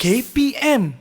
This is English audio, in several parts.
SPM.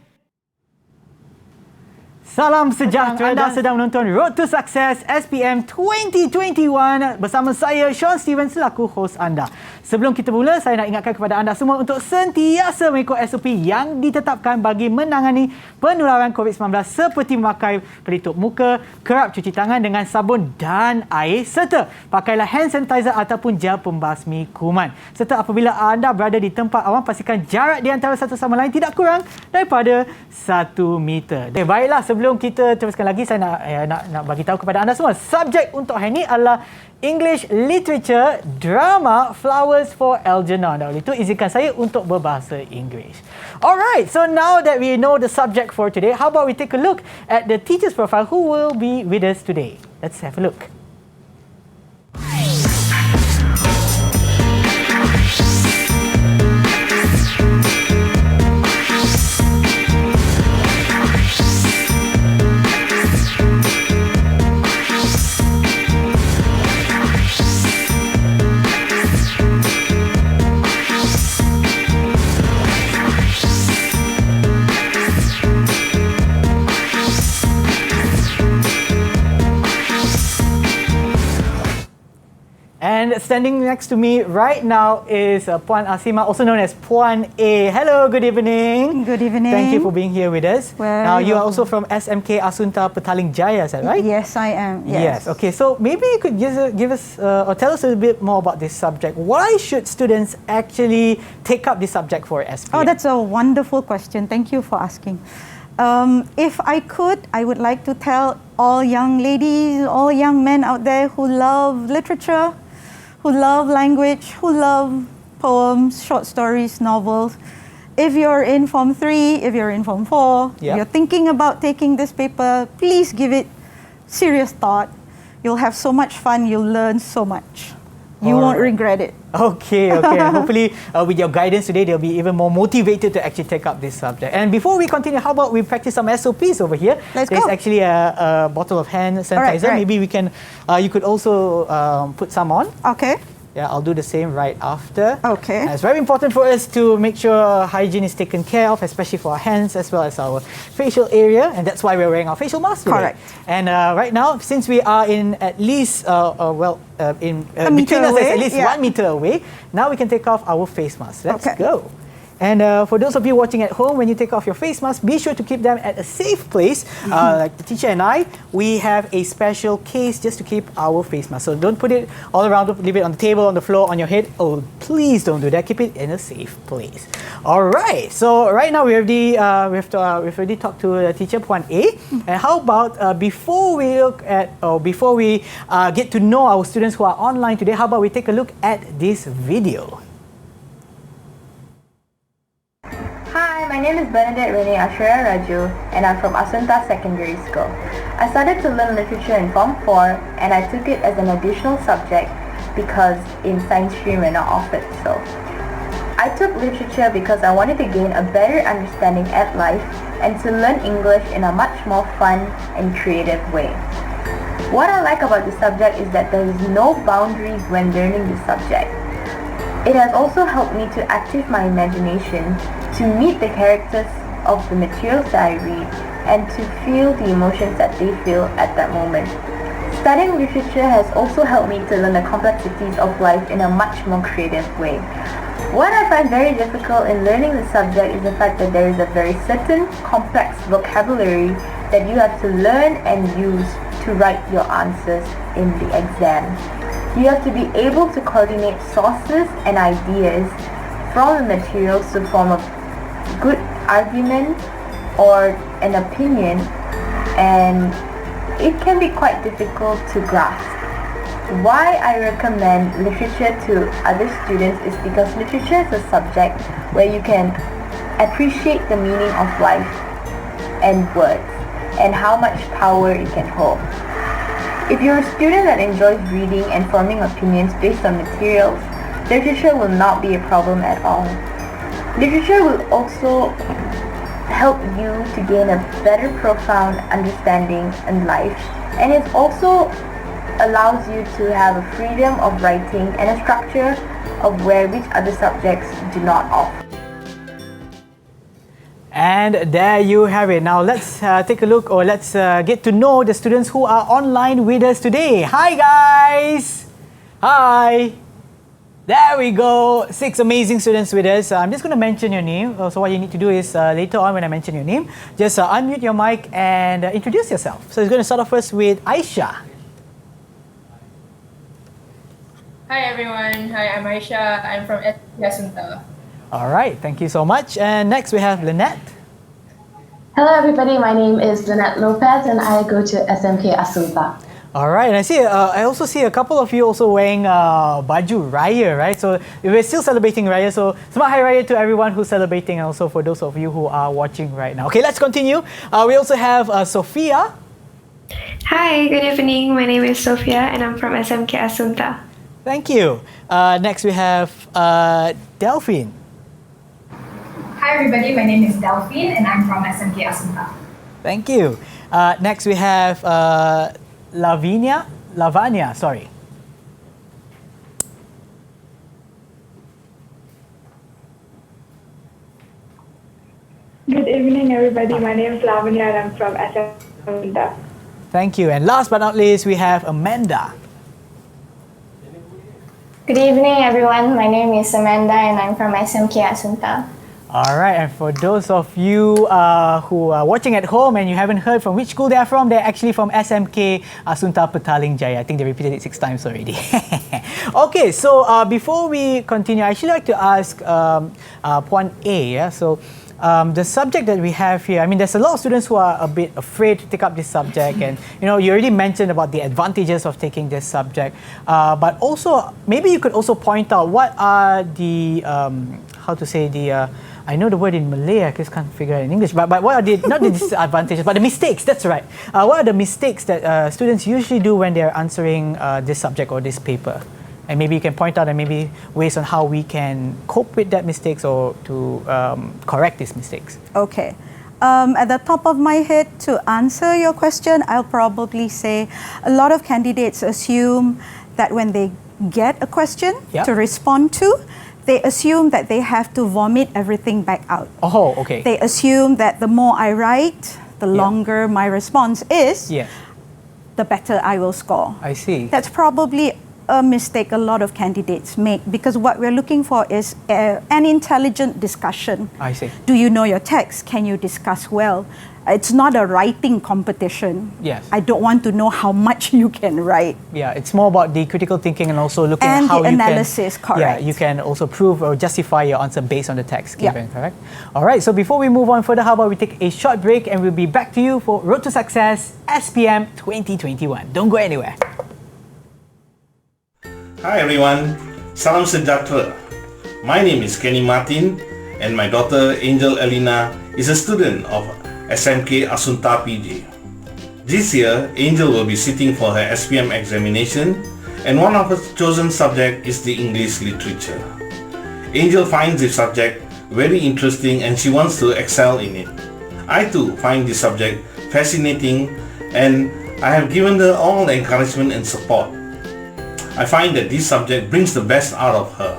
Salam sejahtera. Anda sedang menonton Road to Sukses SPM2021 bersama saya, Sean Steven, selaku hos anda. Sebelum kita mula, saya nak ingatkan kepada anda semua untuk sentiasa mengikut SOP yang ditetapkan bagi menangani penularan COVID-19 seperti memakai pelitup muka, kerap cuci tangan dengan sabun dan air serta pakailah hand sanitizer ataupun gel pembasmi kuman. Serta apabila anda berada di tempat awam, pastikan jarak di antara satu sama lain tidak kurang daripada 1 meter. Baiklah, sebelum kita teruskan lagi, saya nak bagi tahu kepada anda semua, subjek untuk hari ini adalah English Literature Drama Flowers For Algernon. Dahulu itu izinkan saya untuk berbahasa Inggeris. Alright, so now that we know the subject for today, how about we take a look at the teacher's profile who will be with us today. Let's have a look. And standing next to me right now is Puan Asimah, also known as Puan A. Hello, good evening. Good evening. Thank you for being here with us. Well, now, you are also from SMK Asunta Petaling Jaya, is that right? Yes, I am. Yes. Okay, so maybe you could give us or tell us a bit more about this subject. Why should students actually take up this subject for SPM? Oh, that's a wonderful question. Thank you for asking. If I could, I would like to tell all young ladies, all young men out there who love literature, who love language, who love poems, short stories, novels. If you're in Form 3, if you're in Form 4, if you're thinking about taking this paper, please give it serious thought. You'll have so much fun, you'll learn so much. You won't regret it. Okay. Hopefully, with your guidance today, they'll be even more motivated to actually take up this subject. And before we continue, how about we practice some SOPs over here? There's actually a bottle of hand sanitizer. Right. Maybe we can. You could also put some on. Okay. Yeah, I'll do the same right after. Okay. It's very important for us to make sure hygiene is taken care of, especially for our hands as well as our facial area, and that's why we're wearing our facial mask today. Correct. And right now, since we are in at least between us, away, at least 1 meter away, now we can take off our face mask. Let's Okay. go. And for those of you watching at home, when you take off your face mask, be sure to keep them at a safe place. Like the teacher and I, we have a special case just to keep our face mask. So don't put it all around, leave it on the table, on the floor, on your head. Oh, please don't do that. Keep it in a safe place. All right. So right now we've already talked to the teacher, Puan A. And how about before we get to know our students who are online today, how about we take a look at this video. Hi, my name is Bernadette Renee Ashura Raju and I'm from Asunta Secondary School. I started to learn literature in Form 4 and I took it as an additional subject because in science stream we're not offered so. I took literature because I wanted to gain a better understanding at life and to learn English in a much more fun and creative way. What I like about the subject is that there is no boundaries when learning the subject. It has also helped me to active my imagination, to meet the characters of the materials that I read, and to feel the emotions that they feel at that moment. Studying literature has also helped me to learn the complexities of life in a much more creative way. What I find very difficult in learning the subject is the fact that there is a very certain complex vocabulary that you have to learn and use to write your answers in the exam. You have to be able to coordinate sources and ideas from the materials to form a good argument or an opinion, and it can be quite difficult to grasp. Why I recommend literature to other students is because literature is a subject where you can appreciate the meaning of life and words and how much power it can hold. If you're a student that enjoys reading and forming opinions based on materials, literature will not be a problem at all. Literature will also help you to gain a better profound understanding in life, and it also allows you to have a freedom of writing and a structure of which other subjects do not offer. And there you have it. Now let's take a look, or let's get to know the students who are online with us today. Hi guys! Hi! There we go. 6 amazing students with us. I'm just going to mention your name. So what you need to do is later on when I mention your name, just unmute your mic and introduce yourself. So it's going to start off first with Aisha. Hi everyone. Hi, I'm Aisha. I'm from SPM Asunta. All right, thank you so much. And next we have Lynette. Hello everybody, my name is Lynette Lopez and I go to SMK Asunta. All right, and I also see a couple of you also wearing baju Raya, right? So we're still celebrating Raya. So Selamat Hari Raya to everyone who's celebrating, and also for those of you who are watching right now. Okay, let's continue. We also have Sophia. Hi, good evening. My name is Sophia and I'm from SMK Asunta. Thank you. Next we have Delphine. Hi everybody, my name is Delphine and I'm from SMK Asimah. Thank you. Next we have Lavanya, sorry. Good evening, everybody. My name is Lavanya and I'm from SMK Asunta. Thank you. And last but not least, we have Amanda. Good evening, everyone. My name is Amanda and I'm from SMK Asunta. All right, and for those of you who are watching at home and you haven't heard from which school they are from, they're actually from SMK Asunta Petaling Jaya. I think they repeated it 6 times already. Okay, so before we continue, I actually like to ask Puan A. Yeah? So the subject that we have here, I mean, there's a lot of students who are a bit afraid to take up this subject, and you already mentioned about the advantages of taking this subject, but also maybe you could also point out what are the I know the word in Malay, I just can't figure it in English, but what are not the disadvantages, but the mistakes, that's right. What are the mistakes that students usually do when they're answering this subject or this paper? And maybe you can point out and maybe ways on how we can cope with that mistakes or to correct these mistakes. Okay. At the top of my head, to answer your question, I'll probably say a lot of candidates assume that when they get a question to respond to, they assume that they have to vomit everything back out. Oh, okay. They assume that the more I write, the longer my response is, the better I will score. I see. That's probably a mistake a lot of candidates make, because what we're looking for is an intelligent discussion. I see. Do you know your text? Can you discuss well? It's not a writing competition. Yes. I don't want to know how much you can write. Yeah, it's more about the critical thinking and also looking And at how the you analysis, can, correct. Yeah, you can also prove or justify your answer based on the text given, correct? All right, so before we move on further, how about we take a short break and we'll be back to you for Road to Success SPM 2021. Don't go anywhere. Hi everyone, Salam Sejahtera. My name is Kenny Martin and my daughter Angel Elena is a student of SMK Asunta PJ. This year, Angel will be sitting for her SPM examination and one of her chosen subject is the English literature. Angel finds this subject very interesting and she wants to excel in it. I too find this subject fascinating and I have given her all the encouragement and support. I find that this subject brings the best out of her.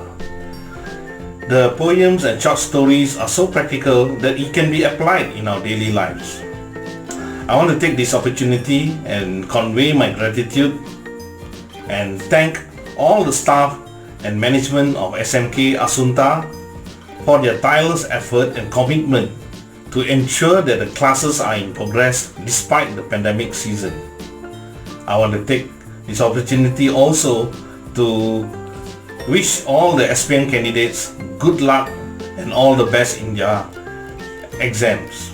The poems and short stories are so practical that it can be applied in our daily lives. I want to take this opportunity and convey my gratitude and thank all the staff and management of SMK Asunta for their tireless effort and commitment to ensure that the classes are in progress despite the pandemic season. I want to take this opportunity also to wish all the SPM candidates good luck and all the best in their exams.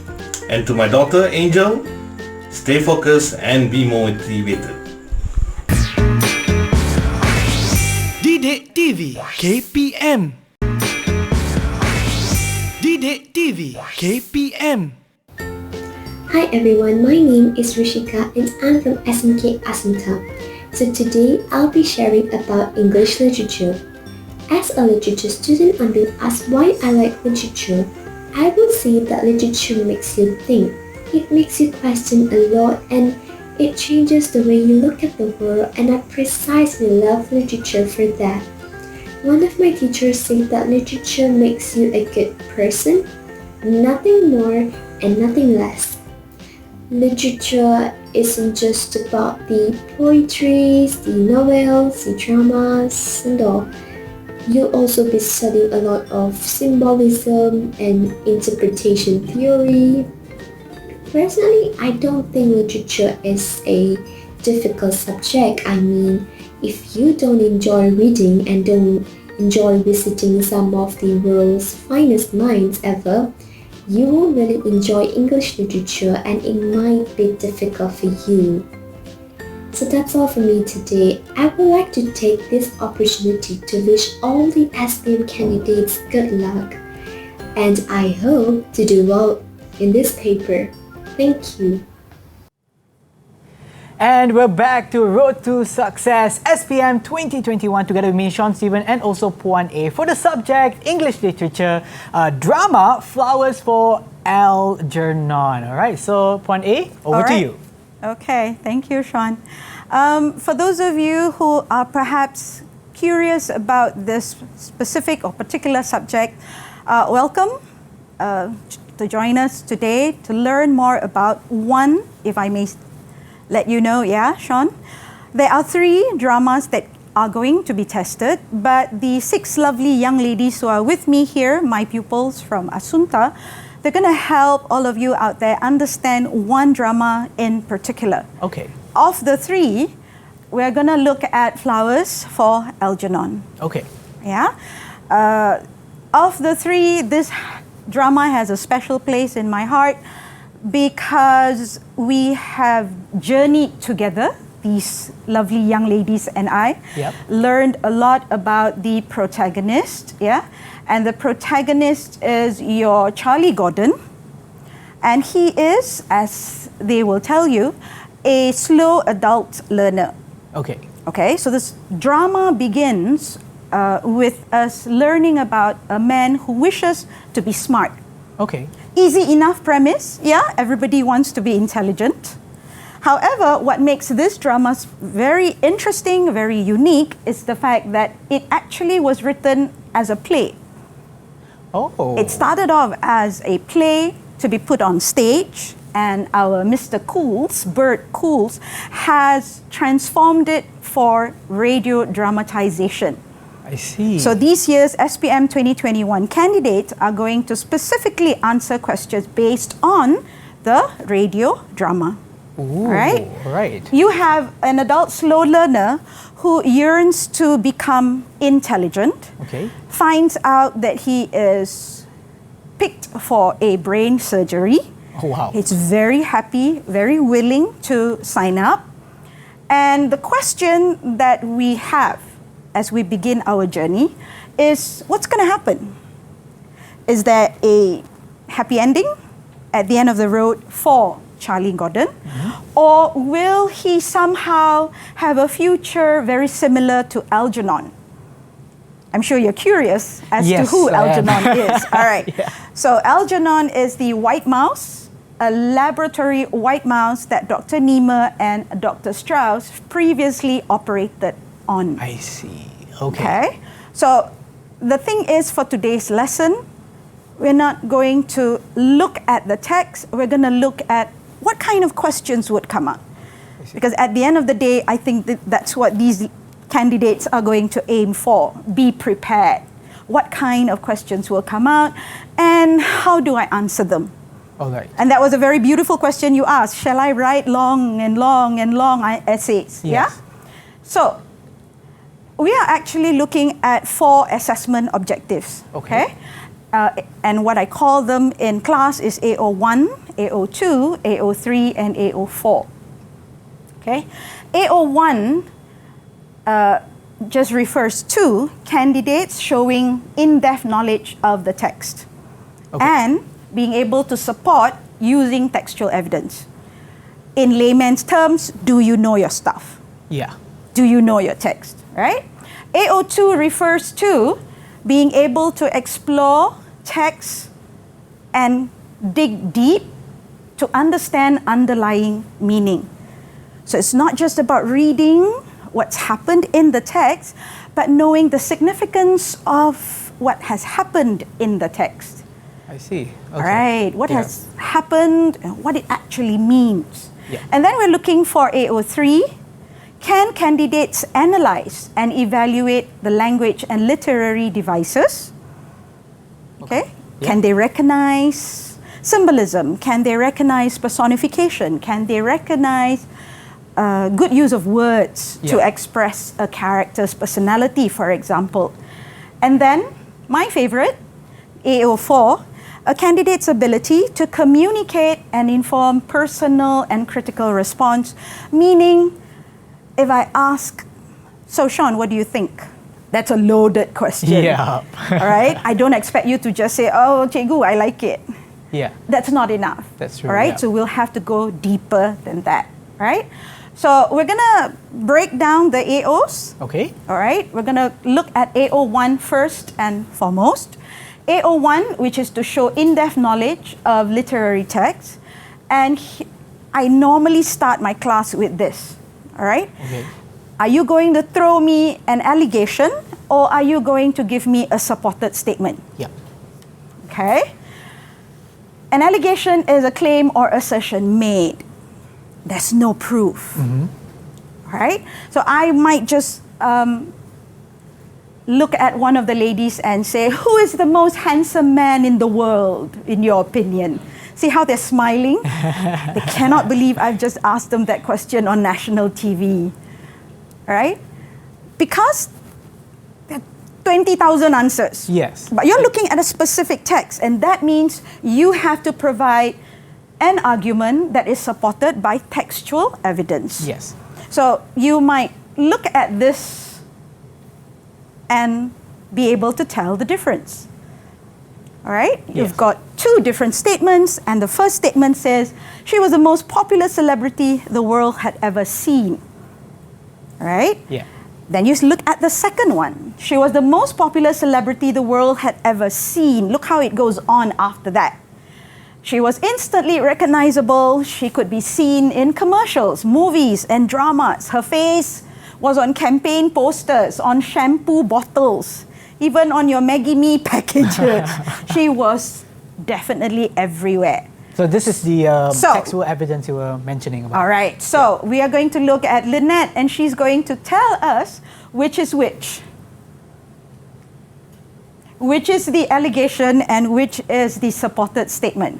And to my daughter Angel, stay focused and be motivated. Didik TV KPM. Didik TV KPM. Hi everyone, my name is Rishika and I'm from SMK Asunta. So today I'll be sharing about English literature. As a literature student and being asked why I like literature, I will say that literature makes you think. It makes you question a lot and it changes the way you look at the world, and I precisely love literature for that. One of my teachers said that literature makes you a good person, nothing more and nothing less. Literature isn't just about the poetries, the novels, the dramas and all. You'll also be studying a lot of symbolism and interpretation theory. Personally, I don't think literature is a difficult subject. I mean, if you don't enjoy reading and don't enjoy visiting some of the world's finest minds ever, you won't really enjoy English literature and it might be difficult for you. So that's all for me today. I would like to take this opportunity to wish all the SPM candidates good luck. And I hope to do well in this paper. Thank you. And we're back to Road to Success SPM 2021 together with me, Sean Stephen, and also Puan A for the subject English Literature drama Flowers for Algernon. All right, so Puan A, over to you. Okay, thank you, Sean. For those of you who are perhaps curious about this specific or particular subject, welcome to join us today to learn more about one, if I may let you know, Sean. There are 3 dramas that are going to be tested, but the 6 lovely young ladies who are with me here, my pupils from Asunta, they're going to help all of you out there understand one drama in particular. Okay. Of the 3, we're going to look at Flowers for Algernon. Okay. Yeah. Of the 3, this drama has a special place in my heart because we have journeyed together, these lovely young ladies and I, learned a lot about the protagonist, and the protagonist is your Charlie Gordon, and he is, as they will tell you, a slow adult learner. Okay. Okay, so this drama begins with us learning about a man who wishes to be smart. Okay. Easy enough premise, everybody wants to be intelligent. However, what makes this drama very interesting, very unique, is the fact that it actually was written as a play. Oh. It started off as a play to be put on stage, and our Mr. Cools, Bert Cools, has transformed it for radio dramatization. I see. So this year's SPM 2021 candidates are going to specifically answer questions based on the radio drama. Ooh, right? Right. You have an adult slow learner who yearns to become intelligent, finds out that he is picked for a brain surgery. Oh, wow. He's very happy, very willing to sign up. And the question that we have as we begin our journey is, what's going to happen? Is there a happy ending at the end of the road for Charlie Gordon? Or will he somehow have a future very similar to Algernon? I'm sure you're curious as to who Algernon is. All right. So Algernon is the white mouse, a laboratory white mouse that Dr. Niemer and Dr. Strauss previously operated on. I see. Okay. So the thing is, for today's lesson, we're not going to look at the text. We're going to look at what kind of questions would come up. Because at the end of the day, I think that's what these candidates are going to aim for. Be prepared. What kind of questions will come out and how do I answer them? All right. And that was a very beautiful question you asked. Shall I write long and long and long essays? Yes. Yeah? So, we are actually looking at 4 assessment objectives. Okay? And what I call them in class is AO1, AO2, AO3, and AO4. Okay? AO1 just refers to candidates showing in-depth knowledge of the text and being able to support using textual evidence. In layman's terms, do you know your stuff? Yeah. Do you know your text, right? AO2 refers to being able to explore text and dig deep to understand underlying meaning. So it's not just about reading what's happened in the text, but knowing the significance of what has happened in the text. I see. Okay. All right, what has happened and what it actually means. Yeah. And then we're looking for AO3. Can candidates analyze and evaluate the language and literary devices? Okay. Yeah. Can they recognize symbolism? Can they recognize personification? Can they recognize good use of words to express a character's personality, for example? And then, my favorite, AO4, a candidate's ability to communicate and inform personal and critical response, meaning if I ask, so Sean, what do you think? That's a loaded question. Yeah. All right? I don't expect you to just say, oh, Cikgu, I like it. Yeah. That's not enough. That's true. All right? Yeah. So we'll have to go deeper than that. Right? So we're going to break down the AOs. Okay. All right? We're going to look at AO1 first and foremost. AO1, which is to show in-depth knowledge of literary texts. And I normally start my class with this. All right? Okay. Are you going to throw me an allegation or are you going to give me a supported statement? Yeah. Okay? An allegation is a claim or assertion made. There's no proof. All right? So I might just look at one of the ladies and say, who is the most handsome man in the world, in your opinion? See how they're smiling? They cannot believe I've just asked them that question on national TV. Right? Because there are 20,000 answers. Yes. But you're looking at a specific text, and that means you have to provide an argument that is supported by textual evidence. Yes. So you might look at this and be able to tell the difference. All right? Yes. You've got two different statements, and the first statement says, she was the most popular celebrity the world had ever seen. All right? Yeah. Then you look at the second one. She was the most popular celebrity the world had ever seen. Look how it goes on after that. She was instantly recognizable. She could be seen in commercials, movies, and dramas. Her face was on campaign posters, on shampoo bottles, even on your Maggie Mee packages. She was definitely everywhere. So this is the So- textual evidence you were mentioning about. All right, so we are going to look at Lynette, and she's going to tell us which is which. Which is the allegation and which is the supported statement?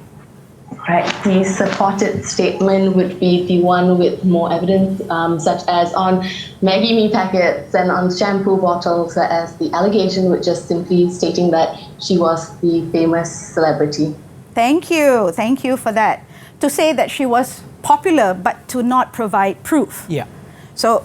Right, the supported statement would be the one with more evidence, such as on Maggie Mee packets and on shampoo bottles, whereas the allegation would just simply stating that she was the famous celebrity. Thank you for that. To say that she was popular but to not provide proof. Yeah. So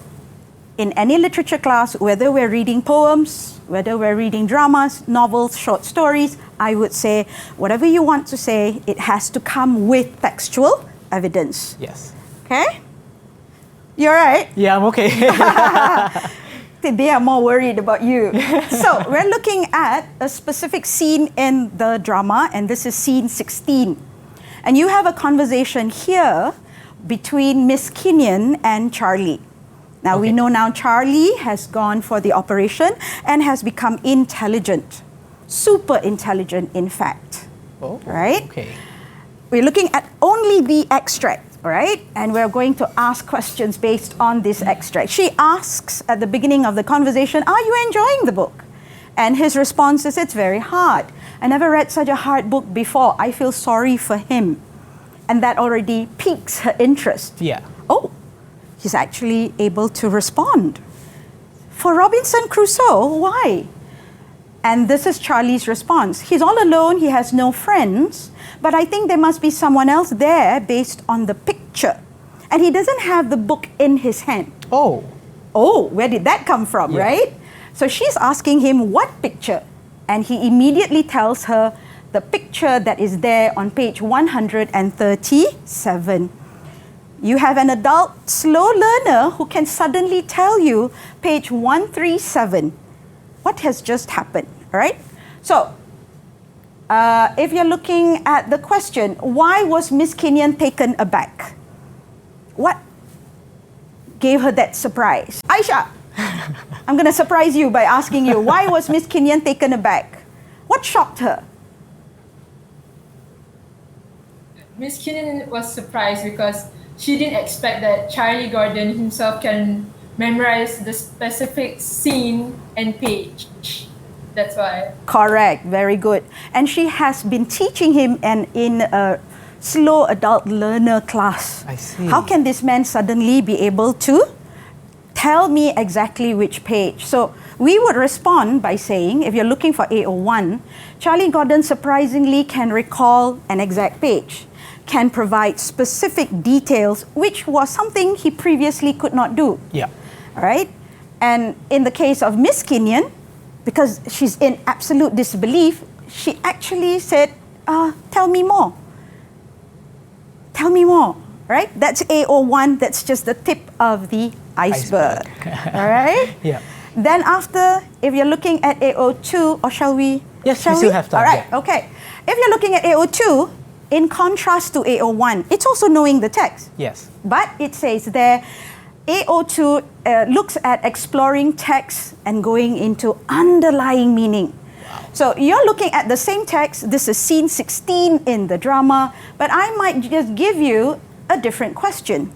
in any literature class, whether we're reading poems, whether we're reading dramas, novels, short stories, I would say whatever you want to say, it has to come with textual evidence. Yes. Okay? You're right. Yeah, I'm okay. They are more worried about you. So we're looking at a specific scene in the drama, and this is scene 16. And you have a conversation here between Miss Kenyon and Charlie. Now we know now Charlie has gone for the operation and has become intelligent. Super intelligent, in fact. Oh, right? Okay. We're looking at only the extract, right? And we're going to ask questions based on this extract. She asks at the beginning of the conversation, are you enjoying the book? And his response is, it's very hard. I never read such a hard book before. I feel sorry for him. And that already piques her interest. Yeah. Oh, he's actually able to respond. For Robinson Crusoe, why? And this is Charlie's response. He's all alone, he has no friends, but I think there must be someone else there based on the picture. And he doesn't have the book in his hand. Oh. Oh, where did that come from, right? So she's asking him what picture? And he immediately tells her the picture that is there on page 137. You have an adult slow learner who can suddenly tell you page 137. What has just happened, right? So, if you're looking at the question, why was Miss Kenyon taken aback? What gave her that surprise? Aisha, I'm going to surprise you by asking you, why was Miss Kenyon taken aback? What shocked her? Miss Kinnan was surprised because she didn't expect that Charlie Gordon himself can memorize the specific scene and page. That's why. Correct, very good. And she has been teaching him in a slow adult learner class. I see. How can this man suddenly be able to tell me exactly which page? So we would respond by saying, if you're looking for A01, Charlie Gordon surprisingly can recall an exact page, can provide specific details, which was something he previously could not do. Yeah. All right? And in the case of Miss Kinnan, because she's in absolute disbelief, she actually said, tell me more. Tell me more, right? That's A01, that's just the tip of the iceberg. All right? Yeah. Then after, if you're looking at A02, or shall we? Yes, we still have time. All right, yeah. okay. If you're looking at A02, in contrast to A01, it's also knowing the text. Yes. But it says there, A02 looks at exploring text and going into underlying meaning. Wow. So you're looking at the same text, this is scene 16 in the drama, but I might just give you a different question.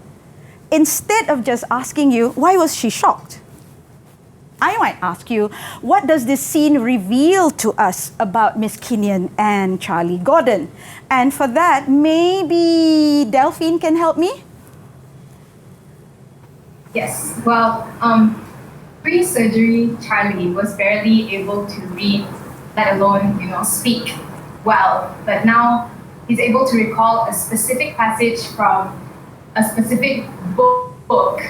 Instead of just asking you, why was she shocked? I might ask you, what does this scene reveal to us about Miss Kinnan and Charlie Gordon? And for that, maybe Delphine can help me? Yes, well, pre-surgery, Charlie was barely able to read, let alone, speak well. But now he's able to recall a specific passage from a specific book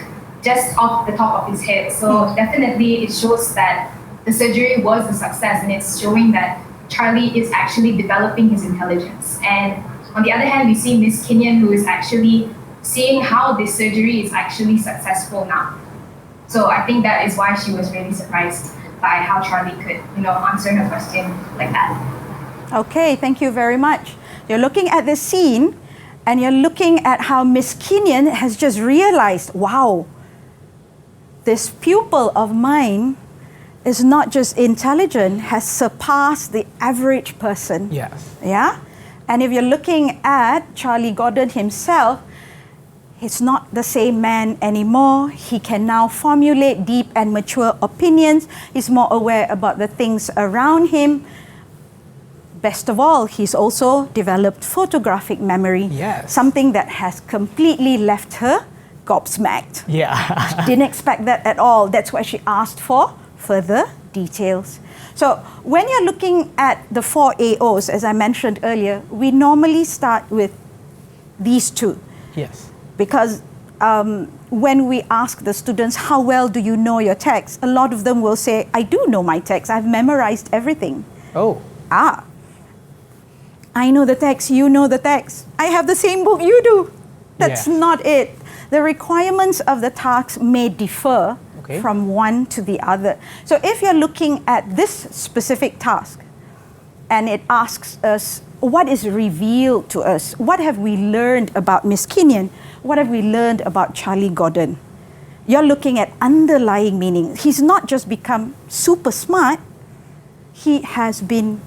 just off the top of his head. So definitely it shows that the surgery was a success, and it's showing that Charlie is actually developing his intelligence. And on the other hand, we see Miss Kinnan, who is actually seeing how this surgery is actually successful now. So I think that is why she was really surprised by how Charlie could, answer her question like that. Okay, thank you very much. You're looking at the scene and you're looking at how Miss Kinnan has just realized, wow, this pupil of mine is not just intelligent, has surpassed the average person. Yes. Yeah? And if you're looking at Charlie Gordon himself, he's not the same man anymore. He can now formulate deep and mature opinions. He's more aware about the things around him. Best of all, he's also developed photographic memory. Yes. Something that has completely left her gobsmacked. Yeah. She didn't expect that at all. That's why she asked for further details. So when you're looking at the 4 AOs, as I mentioned earlier, we normally start with these two. Yes. Because when we ask the students, how well do you know your text? A lot of them will say, I do know my text. I've memorized everything. Oh. I know the text, you know the text. I have the same book you do. That's not it. The requirements of the task may differ from one to the other. So if you're looking at this specific task and it asks us, what is revealed to us? What have we learned about Miss Kinnan? What have we learned about Charlie Gordon? You're looking at underlying meaning. He's not just become super smart, he has been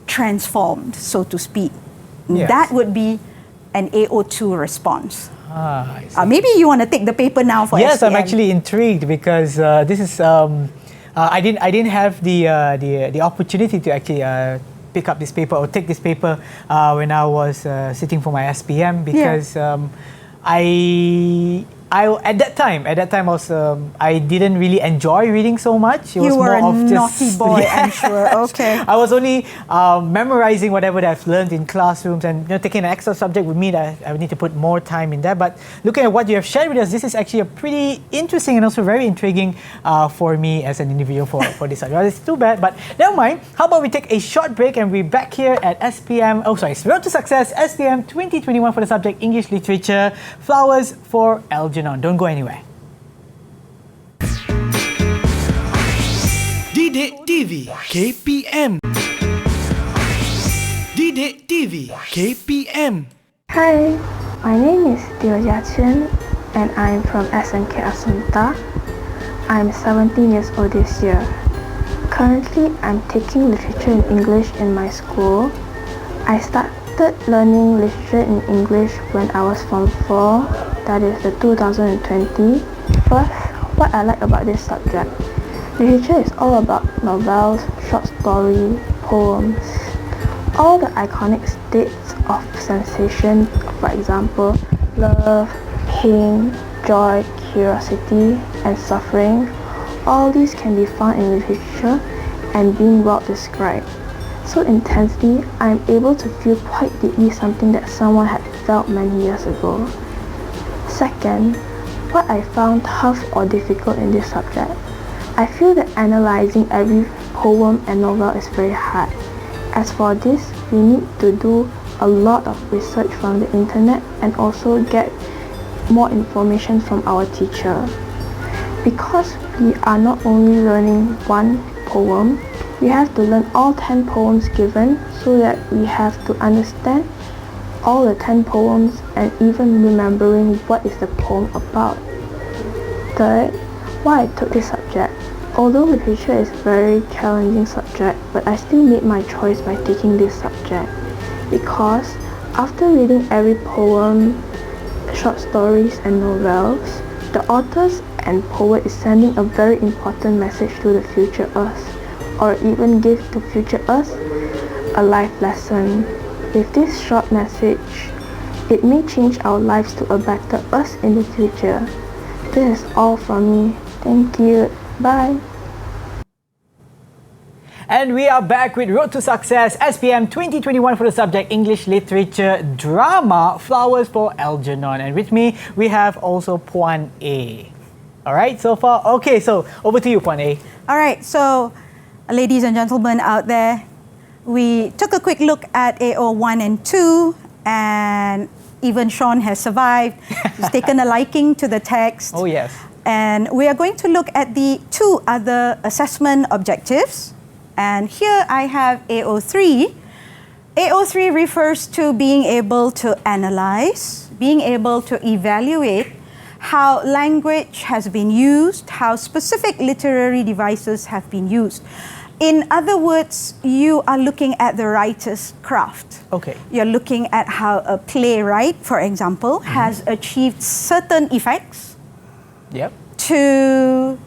transformed, so to speak. Yes. That would be an AO2 response. I see. Maybe you want to take the paper now for Yes, SPM. I'm actually intrigued because this is I didn't have the opportunity to actually pick up this paper or take this paper when I was sitting for my SPM because I at that time I didn't really enjoy reading so much. It was You were more a of naughty just, boy, yes. I'm sure. Okay. I was only memorizing whatever that I've learned in classrooms, and taking an extra subject would mean that I would need to put more time in that. But looking at what you have shared with us, this is actually a pretty interesting and also very intriguing for me as an individual for this subject. It's too bad, but never mind. How about we take a short break and we're back here at Road to Success SPM2021 for the subject English Literature, Flowers for Algernon. Don't go anywhere. Didik TV KPM. Didik TV KPM. Hi, my name is Teo Chen and I'm from SMK Asunta. I'm 17 years old this year. Currently, I'm taking literature and English in my school. I start started learning literature in English when I was Form 4, that is the 2020. First, what I like about this subject. Literature is all about novels, short story, poems, all the iconic states of sensation, for example, love, pain, joy, curiosity, and suffering. All these can be found in literature and being well described. So intensely, I am able to feel quite deeply something that someone had felt many years ago. Second, what I found tough or difficult in this subject. I feel that analyzing every poem and novel is very hard. As for this, we need to do a lot of research from the internet and also get more information from our teacher. Because we are not only learning one poem, we have to learn all 10 poems given so that we have to understand all the 10 poems and even remembering what is the poem about. Third, why I took this subject. Although literature is a very challenging subject, but I still made my choice by taking this subject because after reading every poem, short stories and novels, the authors and poet is sending a very important message to the future us, or even give to future us a life lesson. With this short message, it may change our lives to a better us in the future. This is all from me. Thank you. Bye. And we are back with Road to Success SPM 2021 for the subject English Literature Drama, Flowers for Algernon. And with me, we have also Puan A. All right, so far. Okay, so over to you, Puan A. All right, so ladies and gentlemen out there, we took a quick look at AO 1 and 2, and even Sean has survived. He's taken a liking to the text. Oh, yes. And we are going to look at the 2 other assessment objectives. And here I have AO3. AO3 refers to being able to analyze, being able to evaluate how language has been used, how specific literary devices have been used. In other words, you are looking at the writer's craft. Okay. You're looking at how a playwright, for example, has achieved certain effects to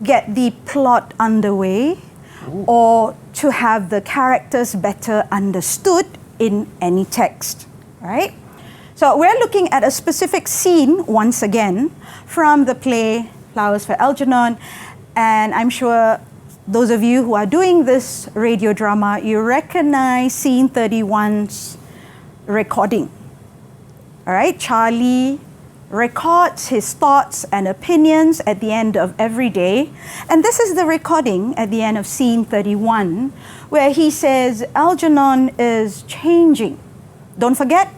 get the plot underway. Ooh. Or to have the characters better understood in any text, right? So we're looking at a specific scene, once again, from the play Flowers for Algernon, and I'm sure those of you who are doing this radio drama, you recognize scene 31's recording. All right, Charlie records his thoughts and opinions at the end of every day. And this is the recording at the end of scene 31, where he says, Algernon is changing. Don't forget,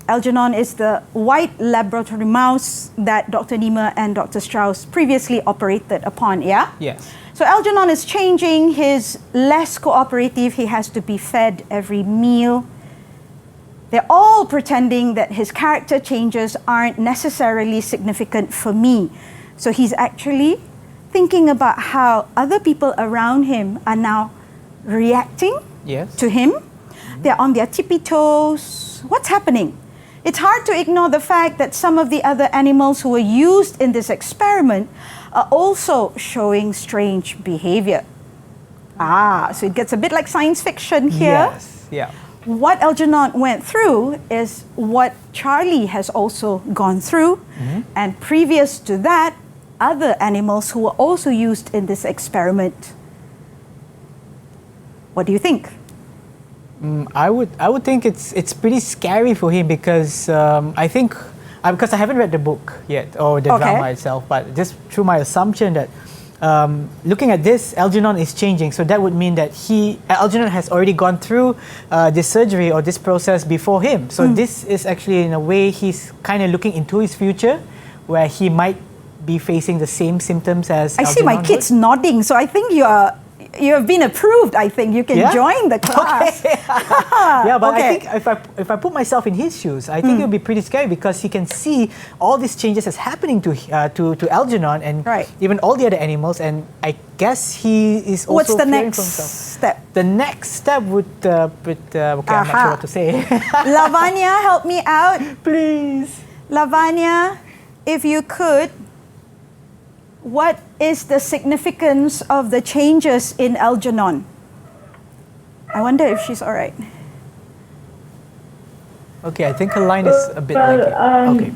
Algernon is the white laboratory mouse that Dr. Niemer and Dr. Strauss previously operated upon, yeah? Yes. So Algernon is changing. He's less cooperative. He has to be fed every meal. They're all pretending that his character changes aren't necessarily significant for me. So he's actually thinking about how other people around him are now reacting to him. They're on their tippy toes. What's happening? It's hard to ignore the fact that some of the other animals who were used in this experiment are also showing strange behavior. So it gets a bit like science fiction here. Yes, yeah. What Algernon went through is what Charlie has also gone through. And previous to that, other animals who were also used in this experiment. What do you think? I would think it's pretty scary for him because I think, because I haven't read the book yet or the drama itself, but just through my assumption that looking at this, Algernon is changing. So that would mean that Algernon has already gone through this surgery or this process before him. So this is actually, in a way, he's kind of looking into his future where he might be facing the same symptoms as I see my kids nodding. So I think you are you have been approved. I think you can join the class. Okay. Yeah, but I think if I put myself in his shoes, I think it would be pretty scary because he can see all these changes that's happening to Algernon and even all the other animals, and I guess he is also What's the fearing next for himself. step? The next step would okay, I'm not sure what to say. Lavanya, help me out, please. Lavanya, if you could. What is the significance of the changes in Algernon? I wonder if she's all right. Okay, I think her line is a bit laggy.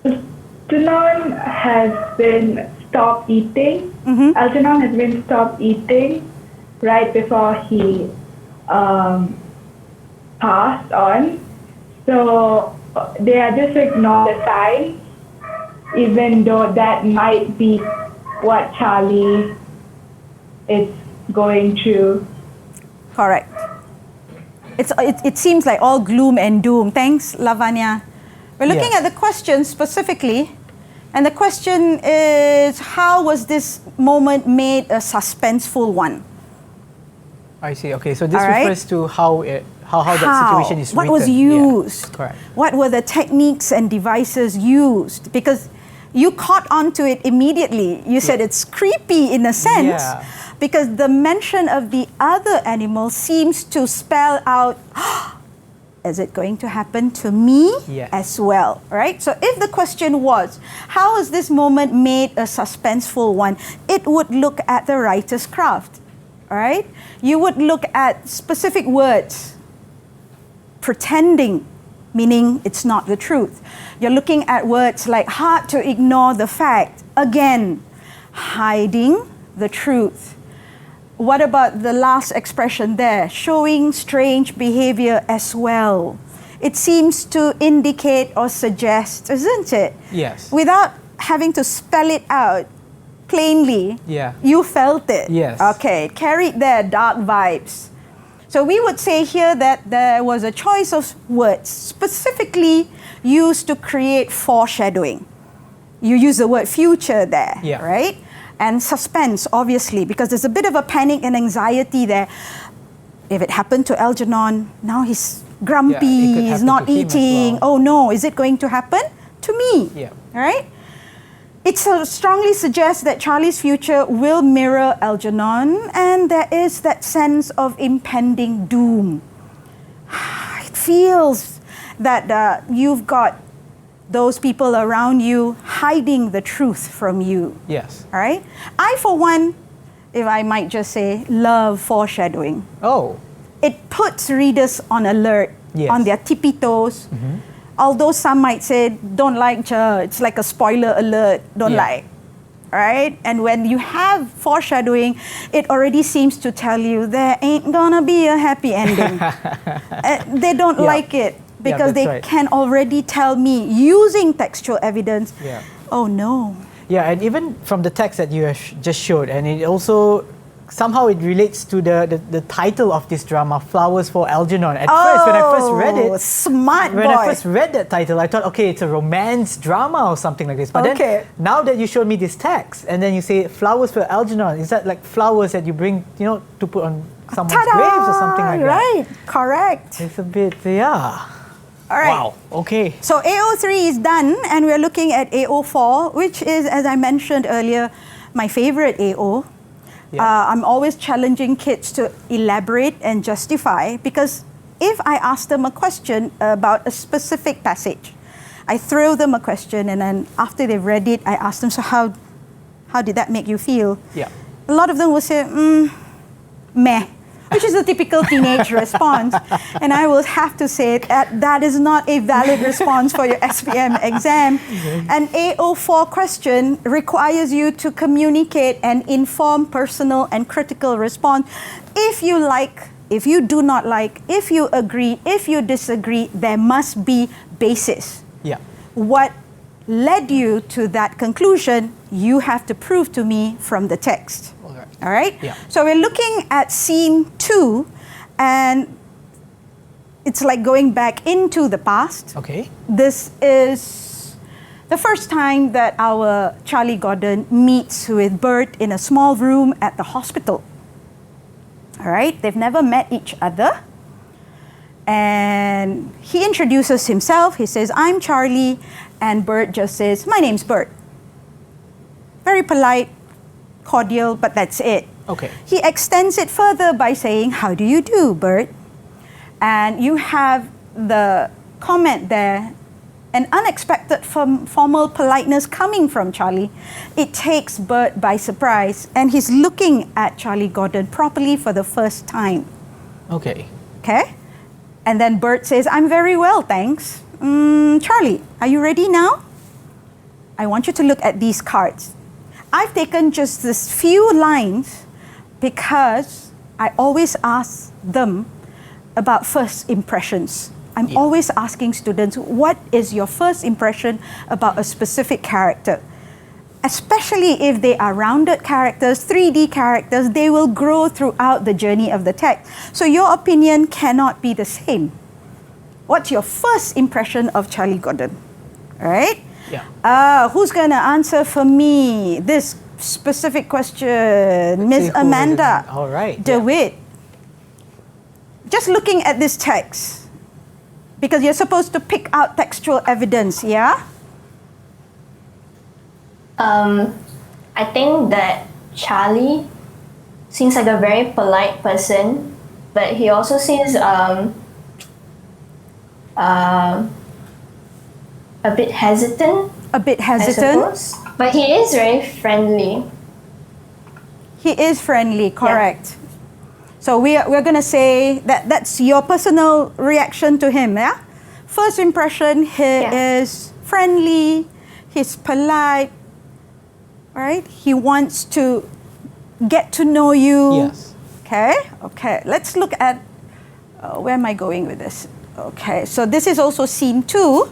Okay. Algernon has been stopped eating. Algernon has been stopped eating right before he passed on. So they are just ignore the signs, even though that might be what Charlie is going through. Correct. It seems like all gloom and doom. Thanks, Lavanya. We're looking at the question specifically, and the question is, how was this moment made a suspenseful one? I see. Okay, so this refers to how that situation is what written. was used? Yeah, correct. What were the techniques and devices used? Because you caught onto it immediately. You said it's creepy in a sense, because the mention of the other animal seems to spell out, is it going to happen to me as well, right? So if the question was, how is this moment made a suspenseful one? It would look at the writer's craft, all right? You would look at specific words, pretending, meaning it's not the truth. You're looking at words like hard to ignore the fact, again, hiding the truth. What about the last expression there? Showing strange behavior as well. It seems to indicate or suggest, isn't it? Yes. Without having to spell it out plainly, you felt it. Yes. Okay, carried there dark vibes. So we would say here that there was a choice of words specifically used to create foreshadowing. You use the word future there, right? And suspense, obviously, because there's a bit of a panic and anxiety there. If it happened to Algernon, now he's grumpy, he's not eating. Oh no, is it going to happen to me? Yeah. Right? It strongly suggests that Charlie's future will mirror Algernon, and there is that sense of impending doom. It feels that you've got those people around you hiding the truth from you. Yes. All right? I, for one, if I might just say, love foreshadowing. Oh. It puts readers on alert, on their tippy toes. Although some might say, don't like, it's like a spoiler alert, don't like. Right? And when you have foreshadowing, it already seems to tell you there ain't gonna be a happy ending. They don't like it because they can already tell me using textual evidence, oh no. Yeah, and even from the text that you have just showed, and it also somehow it relates to the title of this drama, Flowers for Algernon. At first, when I first read it, when I first read that title, I thought, okay, it's a romance drama or something like this. But then, now that you showed me this text, and then you say Flowers for Algernon, is that like flowers that you bring, to put on someone's graves or something like that? Right, correct. It's a bit, All right. Wow, okay. So AO3 is done, and we're looking at AO4, which is, as I mentioned earlier, my favorite AO. I'm always challenging kids to elaborate and justify, because if I ask them a question about a specific passage, I throw them a question, and then after they've read it, I ask them, so how did that make you feel? A lot of them will say, meh, which is a typical teenage response. And I will have to say that is not a valid response for your SPM exam. An AO4 question requires you to communicate an informed, personal, and critical response. If you like, if you do not like, if you agree, if you disagree, there must be basis. What led you to that conclusion, you have to prove to me from the text. All right? So we're looking at scene 2, and it's like going back into the past. Okay. This is The first time that our Charlie Gordon meets with Bert in a small room at the hospital. All right, they've never met each other. And he introduces himself. He says, I'm Charlie. And Bert just says, my name's Bert. Very polite, cordial, but that's it. Okay. He extends it further by saying, how do you do, Bert? And you have the comment there, an unexpected formal politeness coming from Charlie. It takes Bert by surprise, and he's looking at Charlie Gordon properly for the first time. Okay. Okay? And then Bert says, I'm very well, thanks. Charlie, are you ready now? I want you to look at these cards. I've taken just this few lines because I always ask them about first impressions. I'm always asking students, what is your first impression about a specific character? Especially if they are rounded characters, 3D characters, they will grow throughout the journey of the text. So your opinion cannot be the same. What's your first impression of Charlie Gordon? All right? Yeah. Who's going to answer for me this specific question? Miss Amanda. All right. DeWitt. Just looking at this text, because you're supposed to pick out textual evidence, yeah? I think that Charlie seems like a very polite person, but he also seems a bit hesitant. A bit hesitant? I suppose. But he is very friendly. He is friendly, correct. Yeah. So we're going to say that that's your personal reaction to him, yeah? First impression, he is friendly, he's polite, right? He wants to get to know you. Yes. Okay. Let's look at, where am I going with this? Okay, so this is also scene 2,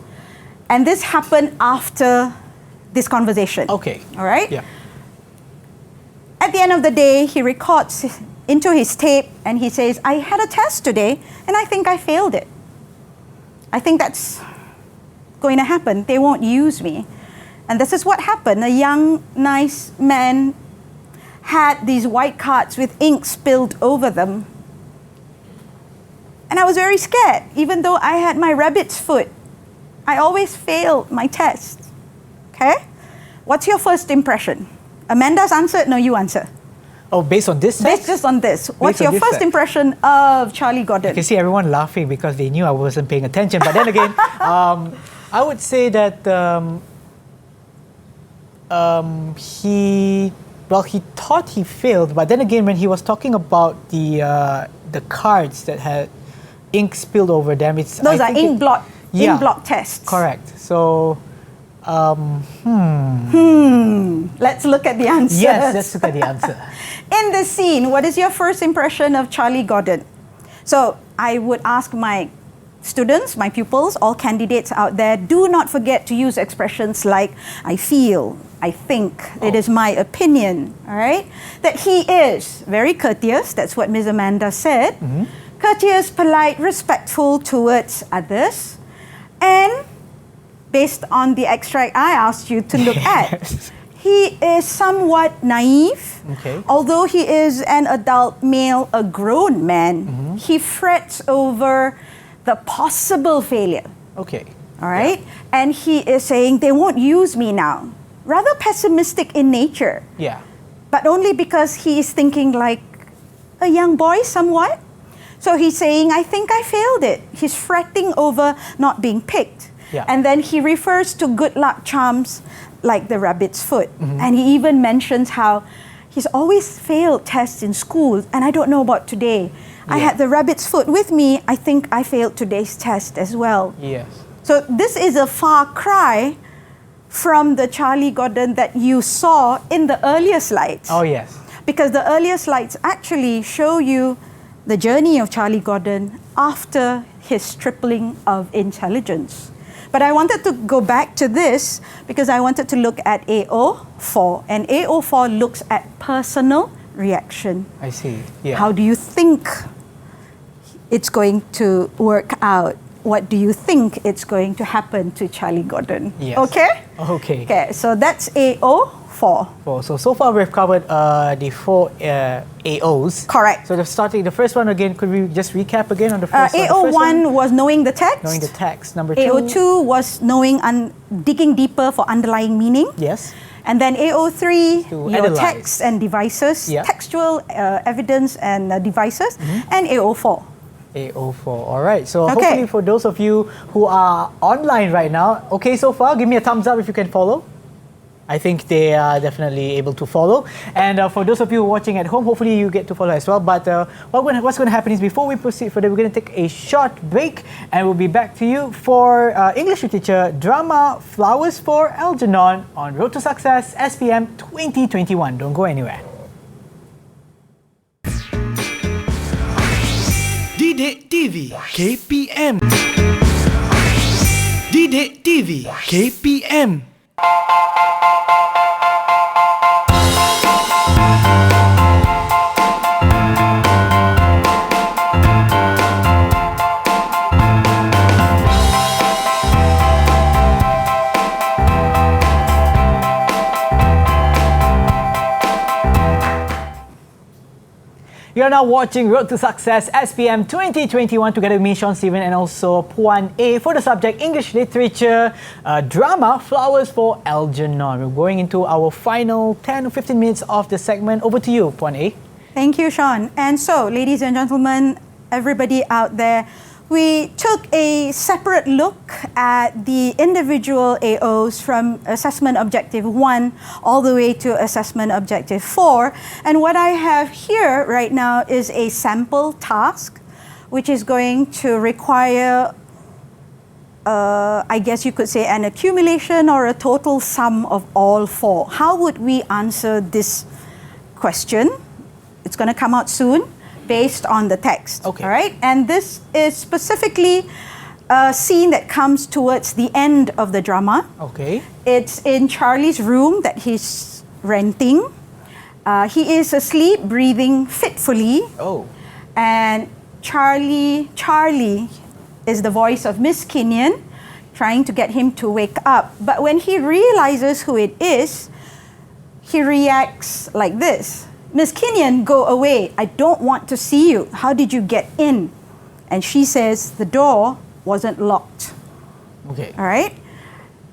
and this happened after this conversation. Okay. All right? Yeah. At the end of the day, he records into his tape and he says, I had a test today and I think I failed it. I think that's going to happen. They won't use me. And this is what happened. A young, nice man had these white cards with ink spilled over them. And I was very scared, even though I had my rabbit's foot. I always failed my test. Okay? What's your first impression? Amanda's answered, no, you answer. Oh, based on this text? Based on this. What's your first impression of Charlie Gordon? I can see everyone laughing because they knew I wasn't paying attention. But then again, I would say that he thought he failed. But then again, when he was talking about the cards that had ink spilled over them, those are ink blot tests. Correct. So, let's look at the answer. Yes, let's look at the answer. In this scene, what is your first impression of Charlie Gordon? So I would ask my students, my pupils, all candidates out there, do not forget to use expressions like I feel, I think, it is my opinion, all right? That he is very courteous, that's what Ms. Amanda said. Courteous, polite, respectful towards others. And based on the extract I asked you to look at, he is somewhat naive. Okay. Although he is an adult male, a grown man, he frets over the possible failure. Okay. All right? Yeah. And he is saying, they won't use me now. Rather pessimistic in nature. Yeah. But only because he is thinking like a young boy somewhat. So he's saying, I think I failed it. He's fretting over not being picked. Yeah. And then he refers to good luck charms like the rabbit's foot. And he even mentions how he's always failed tests in school, and I don't know about today. I had the rabbit's foot with me. I think I failed today's test as well. Yes. So this is a far cry from the Charlie Gordon that you saw in the earlier slides. Oh, yes. Because the earlier slides actually show you the journey of Charlie Gordon after his tripling of intelligence. But I wanted to go back to this because I wanted to look at AO4. And AO4 looks at personal reaction. I see. Yeah. How do you think it's going to work out? What do you think it's going to happen to Charlie Gordon? Yes. Okay? Okay. Okay, so that's AO4. So far we've covered the 4 AOs. Correct. So the first one again, could we just recap again on the first one? AO1 was knowing the text. Knowing the text. Number 2. AO2 was knowing digging deeper for underlying meaning. Yes. And then AO3, To your analyze. text and devices, Yeah. textual evidence and devices, and AO4. AO4. All right. So Okay. hopefully for those of you who are online right now, okay so far, give me a thumbs up if you can follow. I think they are definitely able to follow. And for those of you watching at home, hopefully you get to follow as well. But what's going to happen is before we proceed further, we're going to take a short break and we'll be back to you for English Literature Drama Flowers for Algernon on Road to Success SPM 2021. Don't go anywhere. Didik TV KPM. Didik TV KPM. You're now watching Road to Success SPM 2021 together with me, Sean Stephen, and also Puan A for the subject English Literature Drama Flowers for Algernon. We're going into our final 10 or 15 minutes of the segment. Over to you, Puan A. Thank you, Sean. And so, ladies and gentlemen, everybody out there, we took a separate look at the individual AOs from Assessment Objective 1 all the way to Assessment Objective 4. And what I have here right now is a sample task, which is going to require, I guess you could say, an accumulation or a total sum of all 4. How would we answer this question? It's going to come out soon, based on the text. Okay. All right? And this is specifically a scene that comes towards the end of the drama. Okay. It's in Charlie's room that he's renting. He is asleep, breathing fitfully. Oh. And Charlie is the voice of Miss Kenyon, trying to get him to wake up. But when he realizes who it is, he reacts like this. Miss Kenyon, go away. I don't want to see you. How did you get in? And she says, the door wasn't locked. Okay. All right?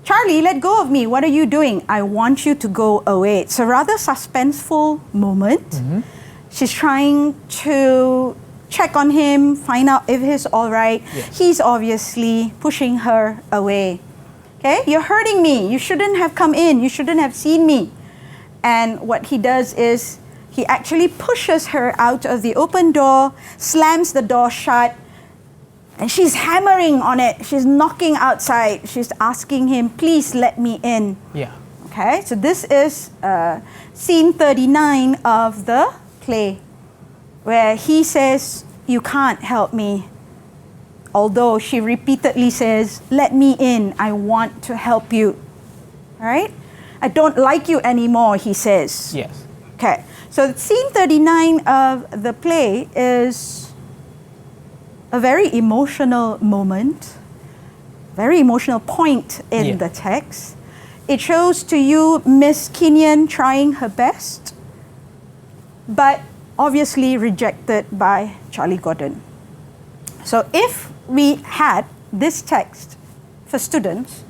Charlie, let go of me. What are you doing? I want you to go away. It's a rather suspenseful moment. She's trying to check on him, find out if he's all right. Yes. He's obviously pushing her away. Okay? You're hurting me. You shouldn't have come in. You shouldn't have seen me. And what he does is he actually pushes her out of the open door, slams the door shut, and she's hammering on it. She's knocking outside. She's asking him, please let me in. Yeah. Okay, so this is scene 39 of the play, where he says, you can't help me. Although she repeatedly says, let me in, I want to help you. All right? I don't like you anymore, he says. Yes. Okay, so scene 39 of the play is a very emotional moment, very emotional point in the text. It shows to you Miss Kenyon trying her best, but obviously rejected by Charlie Gordon. So if we had this text for students,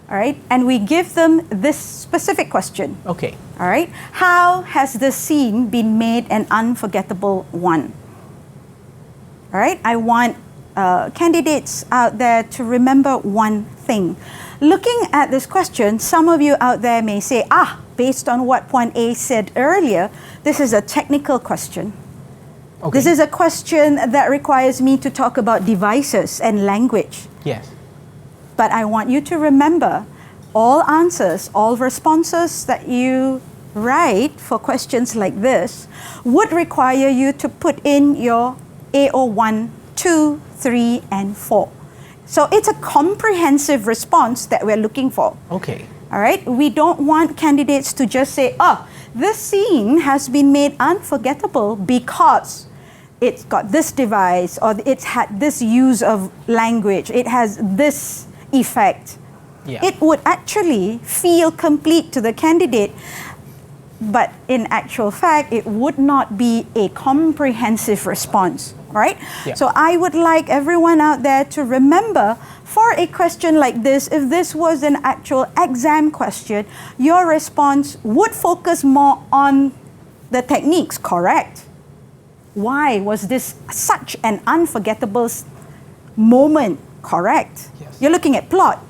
all right, and we give them this specific question. Okay. All right, how has the scene been made an unforgettable one? All right, I want candidates out there to remember one thing. Looking at this question, some of you out there may say, based on what Puan A said earlier, this is a technical question. Okay. This is a question that requires me to talk about devices and language. Yes. But I want you to remember all answers, all responses that you write for questions like this would require you to put in your AO1, 2, 3, and 4. So it's a comprehensive response that we're looking for. Okay. All right? We don't want candidates to just say, this scene has been made unforgettable because it's got this device, or it's had this use of language, it has this effect. it would actually feel complete to the candidate. But in actual fact, it would not be a comprehensive response, right? So I would like everyone out there to remember, for a question like this, if this was an actual exam question, your response would focus more on the techniques, correct? Why was this such an unforgettable moment, correct? You're looking at plot.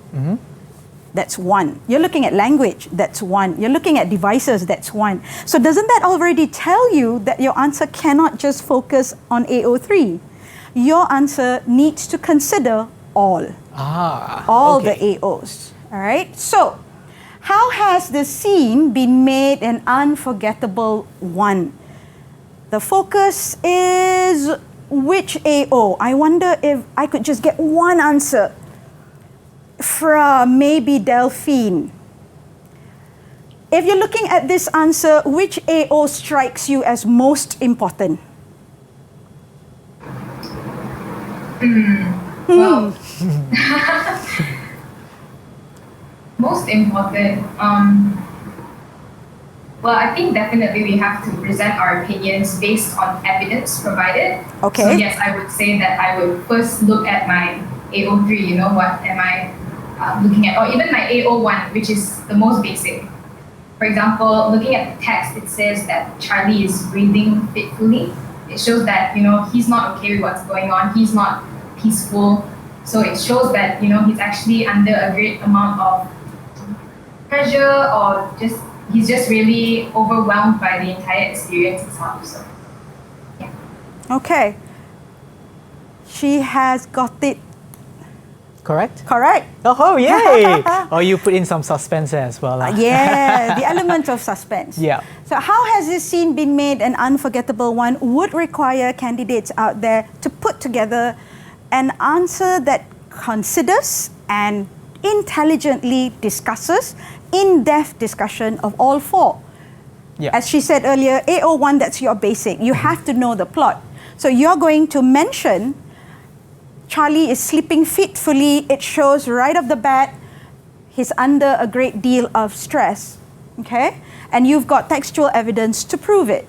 That's one. You're looking at language, that's one. You're looking at devices, that's one. So doesn't that already tell you that your answer cannot just focus on AO3? Your answer needs to consider all. All the AOs. All right? So, how has the scene been made an unforgettable one? The focus is which AO? I wonder if I could just get one answer from maybe Delphine. If you're looking at this answer, which AO strikes you as most important? Well, most important. Well, I think definitely we have to present our opinions based on evidence provided. Okay. So yes, I would say that I would first look at my AO3, you know, what am I looking at, or even my AO1, which is the most basic. For example, looking at the text, it says that Charlie is breathing fitfully. It shows that, you know, he's not okay with what's going on. He's not peaceful. So it shows that, you know, he's actually under a great amount of pressure, or just he's just really overwhelmed by the entire experience itself. So, yeah. Okay. She has got it. Correct? Correct. Oh, yay! Oh, you put in some suspense there as well. Yeah, the element of suspense. Yeah. So how has this scene been made an unforgettable one would require candidates out there to put together an answer that considers and intelligently discusses in-depth discussion of all four. Yeah. As she said earlier, AO1, that's your basic. You have to know the plot. So you're going to mention Charlie is sleeping fitfully. It shows right off the bat he's under a great deal of stress. Okay? And you've got textual evidence to prove it.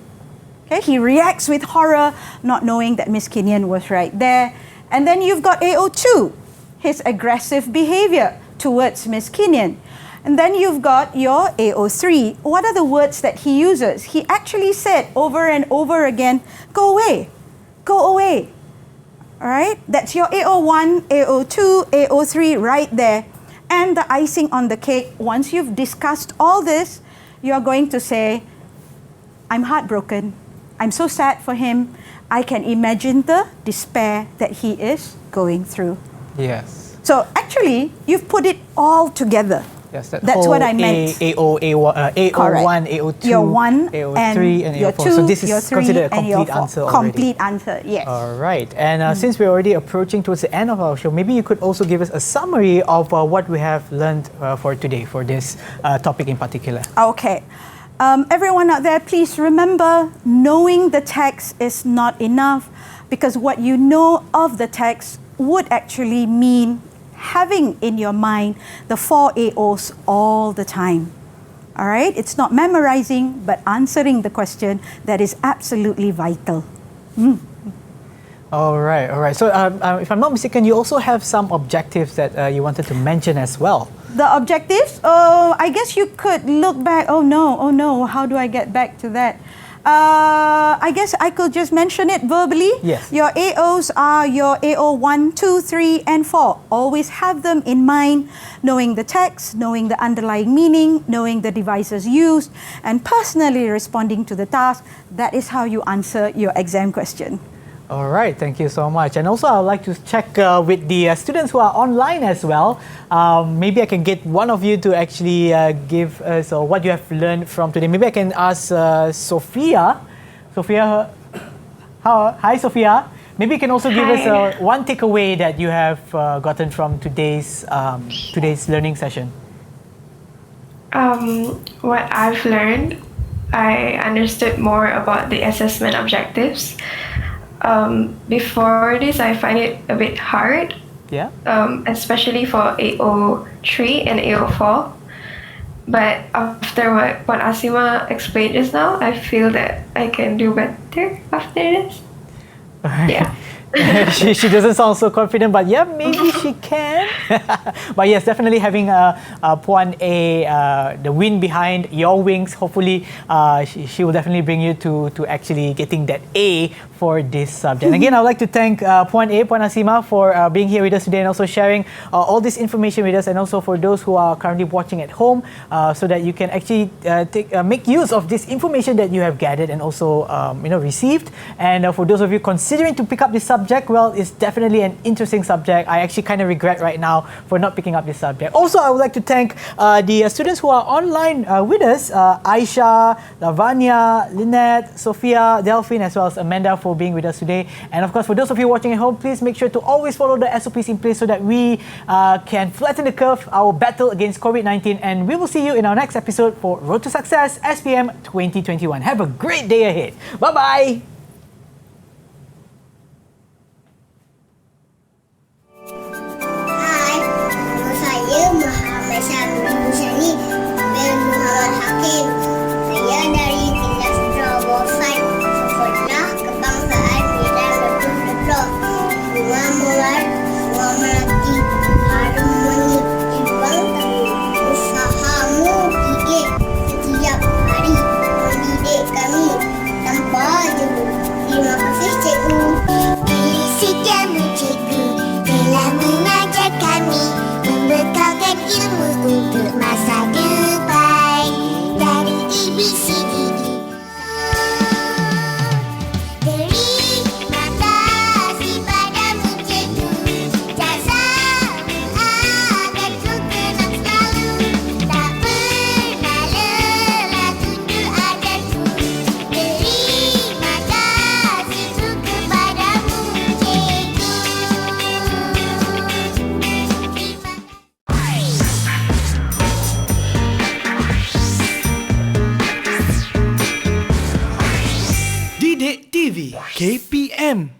Okay? He reacts with horror, not knowing that Miss Kenyon was right there. And then you've got AO2, his aggressive behavior towards Miss Kenyon. And then you've got your AO3. What are the words that he uses? He actually said over and over again, go away, go away. All right? That's your AO1, AO2, AO3 right there. And the icing on the cake, once you've discussed all this, you're going to say, I'm heartbroken. I'm so sad for him. I can imagine the despair that he is going through. Yes. So actually, you've put it all together. Yes, that's what I meant. AO1, AO2, your 1 AO3, and your AO4. 2, So this is your 3, considered a and complete your 4. answer already. Complete answer, yes. All right. And since we're already approaching towards the end of our show, maybe you could also give us a summary of what we have learned for today, for this topic in particular. Okay. Everyone out there, please remember, knowing the text is not enough, because what you know of the text would actually mean having in your mind the 4 AOs all the time. All right? It's not memorizing, but answering the question that is absolutely vital. All right, all right. So if I'm not mistaken, you also have some objectives that you wanted to mention as well. The objectives? Oh, I guess you could look back. Oh no, how do I get back to that? I guess I could just mention it verbally. Yes. Your AOs are your AO1, 2, 3, and 4. Always have them in mind, knowing the text, knowing the underlying meaning, knowing the devices used, and personally responding to the task. That is how you answer your exam question. All right, thank you so much. And also, I would like to check with the students who are online as well. Maybe I can get one of you to actually give us what you have learned from today. Maybe I can ask Sophia. Sophia, hi Sophia. Maybe you can also give us one takeaway that you have gotten from today's learning session. What I've learned, I understood more about the assessment objectives. Before this, I find it a bit hard Yeah. Especially for 803 and 804. But after what Asimah explained just now, I feel that I can do better after this. Yeah. she doesn't sound so confident, but yeah, maybe she can. But yes, definitely having Puan A, the wind behind your wings, hopefully she will definitely bring you to actually getting that A for this subject. And again, I would like to thank Puan A, Puan Asimah, for being here with us today and also sharing all this information with us, and also for those who are currently watching at home, so that you can actually make use of this information that you have gathered and also received. And for those of you considering to pick up this subject, well, it's definitely an interesting subject. I actually kind of regret right now for not picking up this subject. Also, I would like to thank the students who are online with us, Aisha, Lavanya, Lynette, Sophia, Delphine, as well as Amanda, for being with us today. And of course, for those of you watching at home, please make sure to always follow the SOPs in place so that we can flatten the curve, our battle against COVID-19. And we will see you in our next episode for Road to Success SPM 2021. Have a great day ahead. Bye-bye. Didik TV KPM